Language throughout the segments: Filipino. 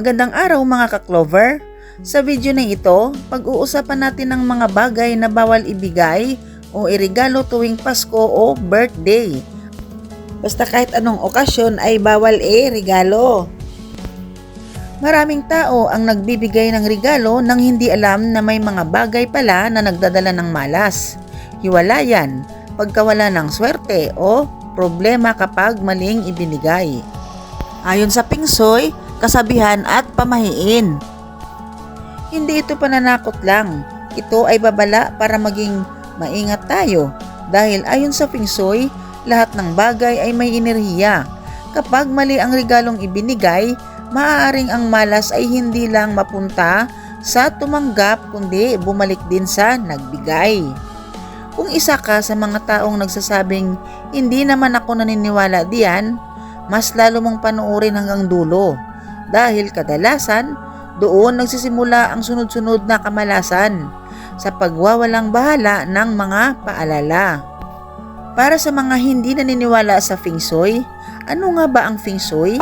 Magandang araw mga ka-Clover! Sa video na ito, pag-uusapan natin ang mga bagay na bawal ibigay o iregalo tuwing Pasko o birthday. Basta kahit anong okasyon ay bawal regalo. Maraming tao ang nagbibigay ng regalo nang hindi alam na may mga bagay pala na nagdadala ng malas, hiwalayan, pagkawala ng swerte o problema kapag maling ibinigay. Ayon sa Feng Shui, kasabihan at pamahiin. Hindi ito pananakot lang, ito ay babala para maging maingat tayo dahil ayon sa Feng Shui, lahat ng bagay ay may enerhiya. Kapag mali ang regalong ibinigay, maaaring ang malas ay hindi lang mapunta sa tumanggap kundi bumalik din sa nagbigay. Kung isa ka sa mga taong nagsasabing hindi naman ako naniniwala diyan, mas lalo mong panuorin hanggang dulo dahil kadalasan doon nagsisimula ang sunod-sunod na kamalasan sa pagwawalang bahala ng mga paalala. Para sa mga hindi naniniwala sa Feng Shui, ano nga ba ang Feng Shui?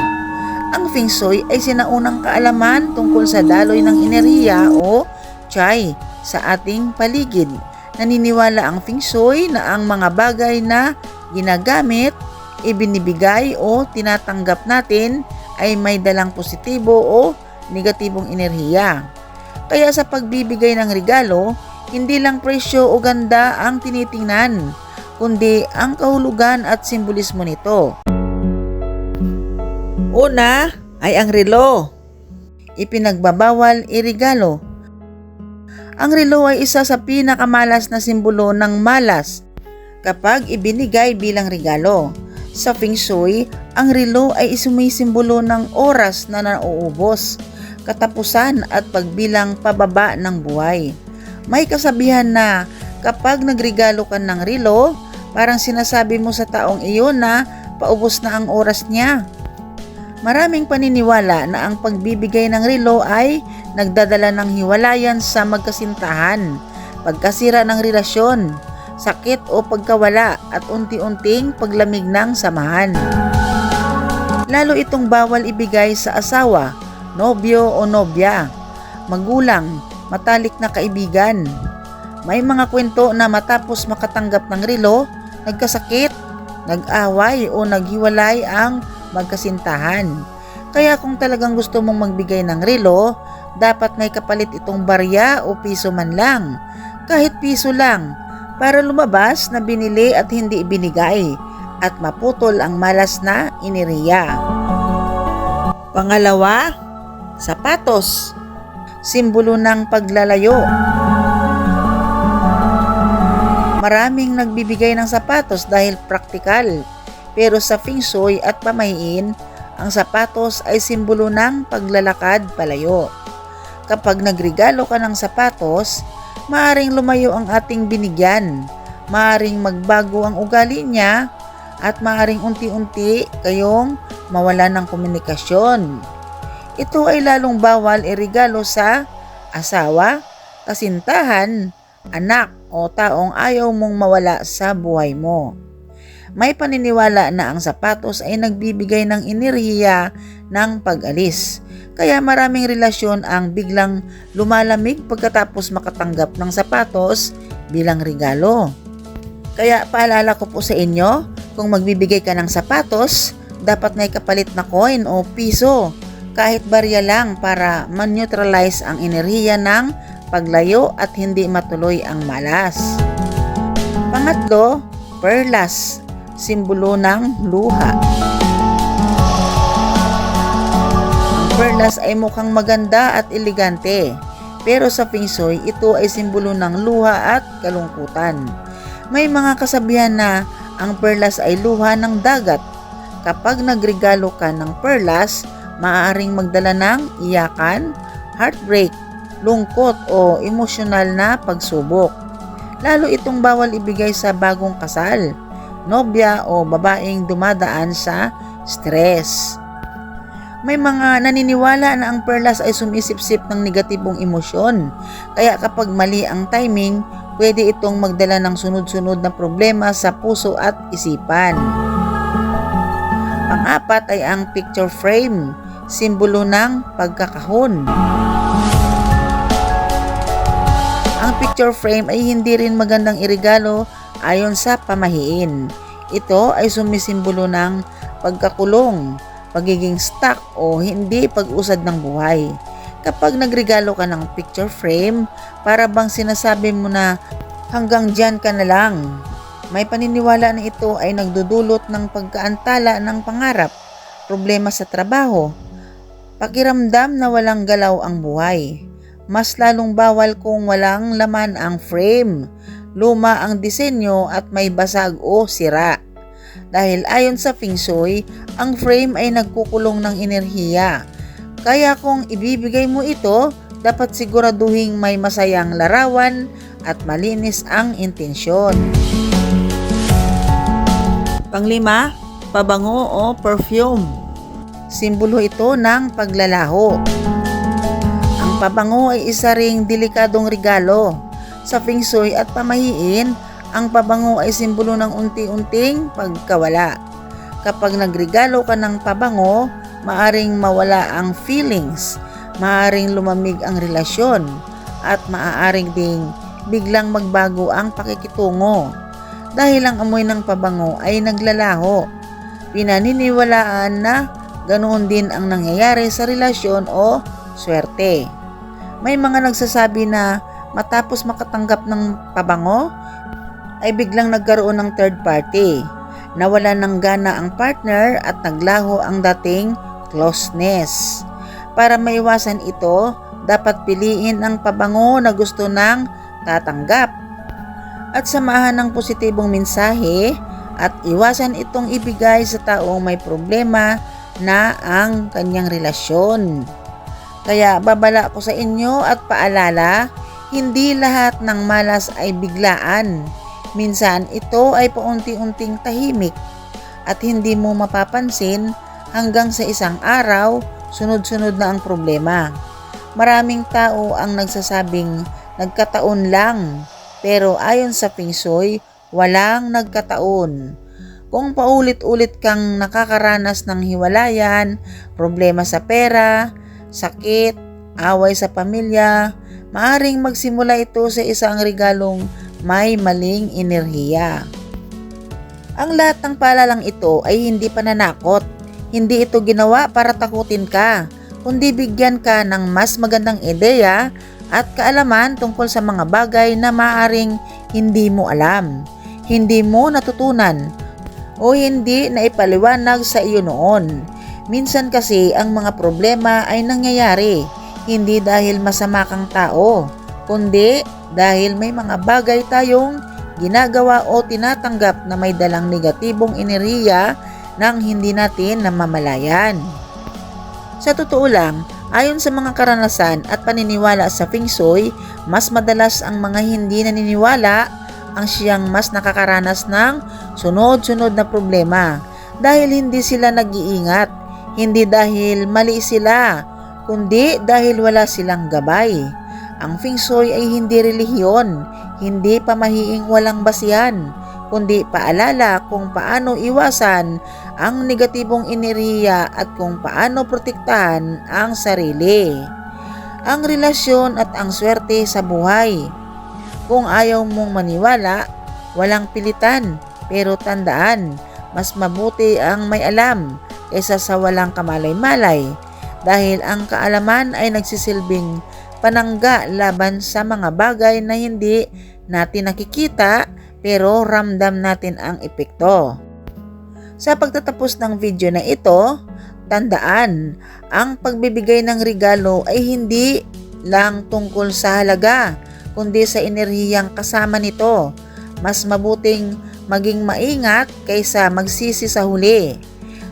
Ang Feng Shui ay sinaunang kaalaman tungkol sa daloy ng enerhiya o Chai sa ating paligid. Naniniwala ang Feng Shui na ang mga bagay na ginagamit, ibinibigay o tinatanggap natin ay may dalang positibo o negatibong enerhiya. Kaya sa pagbibigay ng regalo, hindi lang presyo o ganda ang tinitingnan, kundi ang kahulugan at simbolismo nito. Una ay ang relo. Ipinagbabawal iregalo. Ang relo ay isa sa pinakamalas na simbolo ng malas kapag ibinigay bilang regalo. Sa Feng Shui, ang relo ay sumisimbolo ng oras na nauubos, katapusan at pagbilang pababa ng buhay. May kasabihan na kapag nagregalo ka ng relo, parang sinasabi mo sa taong iyon na paubos na ang oras niya. Maraming paniniwala na ang pagbibigay ng relo ay nagdadala ng hiwalayan sa magkasintahan, pagkasira ng relasyon, sakit o pagkawala at unti-unting paglamig ng samahan. Lalo itong bawal ibigay sa asawa, nobyo o nobya, magulang, matalik na kaibigan. May mga kwento na matapos makatanggap ng relo, nagkasakit, nag-away o naghiwalay ang magkasintahan. Kaya kung talagang gusto mong magbigay ng relo, dapat may kapalit itong barya o piso man lang, kahit piso lang, para lumabas na binili at hindi ibinigay at maputol ang malas na enerhiya. Pangalawa, sapatos. Simbolo ng paglalayo. Maraming nagbibigay ng sapatos dahil praktikal, pero sa Feng Shui at pamahiin, ang sapatos ay simbolo ng paglalakad palayo. Kapag nagregalo ka ng sapatos, maaring lumayo ang ating binigyan, maaring magbago ang ugali niya, at maaring unti-unti kayong mawala ng komunikasyon. Ito ay lalong bawal iregalo sa asawa, kasintahan, anak o taong ayaw mong mawala sa buhay mo. May paniniwala na ang sapatos ay nagbibigay ng enerhiya ng pag-alis. Kaya maraming relasyon ang biglang lumalamig pagkatapos makatanggap ng sapatos bilang regalo. Kaya paalala ko po sa inyo, kung magbibigay ka ng sapatos, dapat may kapalit na coin o piso, kahit barya lang para man-neutralize ang enerhiya ng paglayo at hindi matuloy ang malas. Pangatlo, perlas, simbolo ng luha. Perlas ay mukhang maganda at elegante, pero sa Feng Shui ito ay simbolo ng luha at kalungkutan. May mga kasabihan na ang perlas ay luha ng dagat. Kapag nagregalo ka ng perlas, maaaring magdala ng iyakan, heartbreak, lungkot o emosyonal na pagsubok. Lalo itong bawal ibigay sa bagong kasal, nobya o babaeng dumadaan sa stress. May mga naniniwala na ang perlas ay sumisipsip ng negatibong emosyon, kaya kapag mali ang timing, pwede itong magdala ng sunod-sunod na problema sa puso at isipan. Pang-apat ay ang picture frame, simbolo ng pagkakahon. Ang picture frame ay hindi rin magandang iregalo ayon sa pamahiin. Ito ay sumisimbolo ng pagkakulong, pagiging stuck o hindi pag-usad ng buhay. Kapag nagregalo ka ng picture frame, para bang sinasabi mo na hanggang dyan ka na lang. May paniniwala na ito ay nagdudulot ng pagkaantala ng pangarap, problema sa trabaho, pakiramdam na walang galaw ang buhay. Mas lalong bawal kung walang laman ang frame, luma ang disenyo at may basag o sira. Dahil ayon sa Feng Shui, ang frame ay nagkukulong ng enerhiya. Kaya kung ibibigay mo ito, dapat siguraduhing may masayang larawan at malinis ang intensyon. Panglima, pabango o perfume. Simbolo ito ng paglalaho. Ang pabango ay isa ring delikadong regalo. Sa Feng Shui at pamahiin, ang pabango ay simbolo ng unti-unting pagkawala. Kapag nagregalo ka ng pabango, maaring mawala ang feelings, maaring lumamig ang relasyon, at maaaring ding biglang magbago ang pakikitungo. Dahil ang amoy ng pabango ay naglalaho, pinaniniwalaan na ganoon din ang nangyayari sa relasyon o swerte. May mga nagsasabi na matapos makatanggap ng pabango, ay biglang nagkaroon ng third party. Nawala ng gana ang partner at naglaho ang dating closeness. Para maiwasan ito, dapat piliin ang pabango na gusto ng tatanggap at samahan ng positibong mensahe at iwasan itong ibigay sa taong may problema na ang kanyang relasyon. Kaya babala ko sa inyo at paalala, hindi lahat ng malas ay biglaan. Minsan ito ay paunti-unting tahimik at hindi mo mapapansin hanggang sa isang araw, sunod-sunod na ang problema. Maraming tao ang nagsasabing nagkataon lang, pero ayon sa Feng Shui, walang nagkataon. Kung paulit-ulit kang nakakaranas ng hiwalayan, problema sa pera, sakit, away sa pamilya, maaring magsimula ito sa isang regalong may maling enerhiya. Ang lahat ng paalalang ito ay hindi pananakot. Hindi ito ginawa para takutin ka, kundi bigyan ka ng mas magandang ideya at kaalaman tungkol sa mga bagay na maaring hindi mo alam, hindi mo natutunan, o hindi na ipaliwanag sa iyo noon. Minsan kasi ang mga problema ay nangyayari hindi dahil masama kang tao, kundi dahil may mga bagay tayong ginagawa o tinatanggap na may dalang negatibong enerhiya nang hindi natin namamalayan. Sa totoo lang, ayon sa mga karanasan at paniniwala sa Feng Shui, mas madalas ang mga hindi naniniwala ang siyang mas nakakaranas ng sunod-sunod na problema dahil hindi sila nag-iingat, hindi dahil mali sila, kundi dahil wala silang gabay. Ang Feng Shui ay hindi relihiyon, hindi pamahiing walang basihan, kundi paalala kung paano iwasan ang negatibong enerhiya at kung paano protektahan ang sarili, ang relasyon at ang swerte sa buhay. Kung ayaw mong maniwala, walang pilitan, pero tandaan, mas mabuti ang may alam kaysa sa walang kamalay-malay dahil ang kaalaman ay nagsisilbing panangga laban sa mga bagay na hindi natin nakikita pero ramdam natin ang epekto. Sa pagtatapos ng video na ito, tandaan, ang pagbibigay ng regalo ay hindi lang tungkol sa halaga, kundi sa enerhiyang kasama nito. Mas mabuting maging maingat kaysa magsisi sa huli.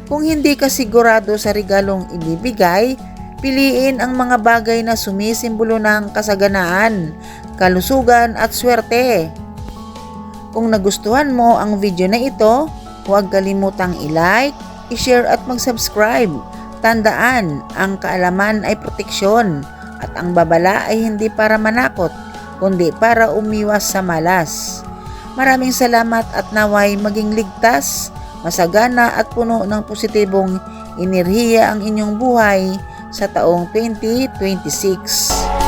Kung hindi ka sigurado sa regalong ibibigay, piliin ang mga bagay na sumisimbolo ng kasaganaan, kalusugan at swerte. Kung nagustuhan mo ang video na ito, huwag kalimutang i-like, i-share at mag-subscribe. Tandaan, ang kaalaman ay proteksyon at ang babala ay hindi para manakot, kundi para umiwas sa malas. Maraming salamat at naway maging ligtas, masagana at puno ng positibong enerhiya ang inyong buhay sa taong 2026.